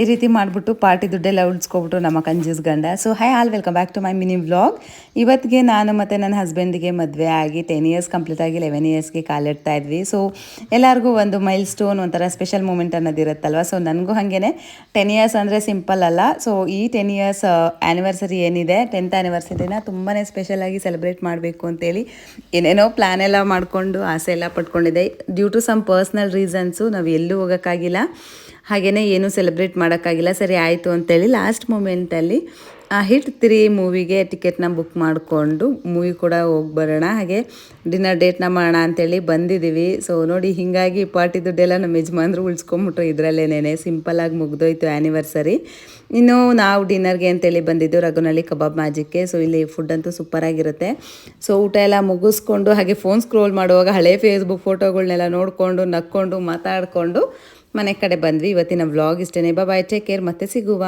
ಈ ರೀತಿ ಮಾಡಿಬಿಟ್ಟು ಪಾರ್ಟಿ ದುಡ್ಡೆಲ್ಲ ಉಳಿಸ್ಕೊಬಿಟ್ಟು ನಮ್ಮ ಕಂಜೂಸ್ ಗಂಡ. So hi all welcome back to my mini vlog. ಇವತ್ತಿಗೆ ನಾನು ಮತ್ತು ನನ್ನ ಹಸ್ಬೆಂಡಿಗೆ ಮದುವೆ ಆಗಿ 10 ಇಯರ್ಸ್ ಕಂಪ್ಲೀಟ್ ಆಗಿ 11 ಇಯರ್ಸ್ಗೆ ಕಾಲಿಡ್ತಾ ಇದ್ವಿ. ಸೊ ಎಲ್ಲರಿಗೂ ಒಂದು ಮೈಲ್ ಸ್ಟೋನ್, ಒಂಥರ ಸ್ಪೆಷಲ್ ಮೂಮೆಂಟ್ ಅನ್ನೋದಿರುತ್ತಲ್ವ. ಸೊ ನನಗೂ ಹಾಗೇ 10 ಇಯರ್ಸ್ ಅಂದರೆ ಸಿಂಪಲ್ ಅಲ್ಲ. ಸೊ ಈ 10 ಇಯರ್ಸ್ ಆ್ಯನಿವರ್ಸರಿ ಏನಿದೆ, 10th ಆ್ಯನಿವರ್ಸರಿನ ತುಂಬಾ ಸ್ಪೆಷಲಾಗಿ ಸೆಲೆಬ್ರೇಟ್ ಮಾಡಬೇಕು ಅಂತೇಳಿ ಏನೇನೋ ಪ್ಲ್ಯಾನ್ ಎಲ್ಲ ಮಾಡಿಕೊಂಡು ಆಸೆ ಎಲ್ಲ ಪಟ್ಕೊಂಡಿದ್ದೆ. Due to some personal reasons ನಾವು ಎಲ್ಲೂ ಹೋಗೋಕ್ಕಾಗಿಲ್ಲ, ಹಾಗೆಯೇ ಏನೂ ಸೆಲೆಬ್ರೇಟ್ ಮಾಡೋಕ್ಕಾಗಿಲ್ಲ. ಸರಿ ಆಯಿತು ಅಂತೇಳಿ ಲಾಸ್ಟ್ ಮೂಮೆಂಟಲ್ಲಿ ಹಿಟ್ 3 ಮೂವಿಗೆ ಟಿಕೆಟ್ನ ಬುಕ್ ಮಾಡಿಕೊಂಡು ಮೂವಿ ಕೂಡ ಹೋಗಿ ಬರೋಣ, ಹಾಗೆ ಡಿನ್ನರ್ ಡೇಟ್ನ ಮಾಡೋಣ ಅಂತೇಳಿ ಬಂದಿದ್ದೀವಿ. ಸೊ ನೋಡಿ, ಹೀಗಾಗಿ ಪಾರ್ಟಿ ದುಡ್ಡೆಲ್ಲ ನಮ್ಮ ಯಜಮಾನ್ರು ಉಳಿಸ್ಕೊಂಬಿಟ್ರು. ಇದರಲ್ಲೇನೇ ಸಿಂಪಲ್ಲಾಗಿ ಮುಗ್ದೋಯ್ತು ಆ್ಯನಿವರ್ಸರಿ. ಇನ್ನು ನಾವು ಡಿನ್ನರ್ಗೆ ಅಂತೇಳಿ ಬಂದಿದ್ದು ರಘುನಳ್ಳಿ ಕಬಾಬ್ ಮ್ಯಾಜಿಕ್ಗೆ. ಸೊ ಇಲ್ಲಿ ಫುಡ್ ಅಂತೂ ಸೂಪರಾಗಿರುತ್ತೆ. ಸೊ ಊಟ ಎಲ್ಲ ಮುಗಿಸ್ಕೊಂಡು ಹಾಗೆ ಫೋನ್ ಸ್ಕ್ರೋಲ್ ಮಾಡುವಾಗ ಹಳೆ ಫೇಸ್ಬುಕ್ ಫೋಟೋಗಳನ್ನೆಲ್ಲ ನೋಡಿಕೊಂಡು ನಕ್ಕೊಂಡು ಮಾತಾಡಿಕೊಂಡು ಮನೆ ಕಡೆ ಬಂದ್ವಿ. ಇವತ್ತಿನ ವ್ಲಾಗ್ ಇಷ್ಟೇ. ಬಾಯ್, ಟೇಕ್ ಕೇರ್, ಮತ್ತೆ ಸಿಗುವ.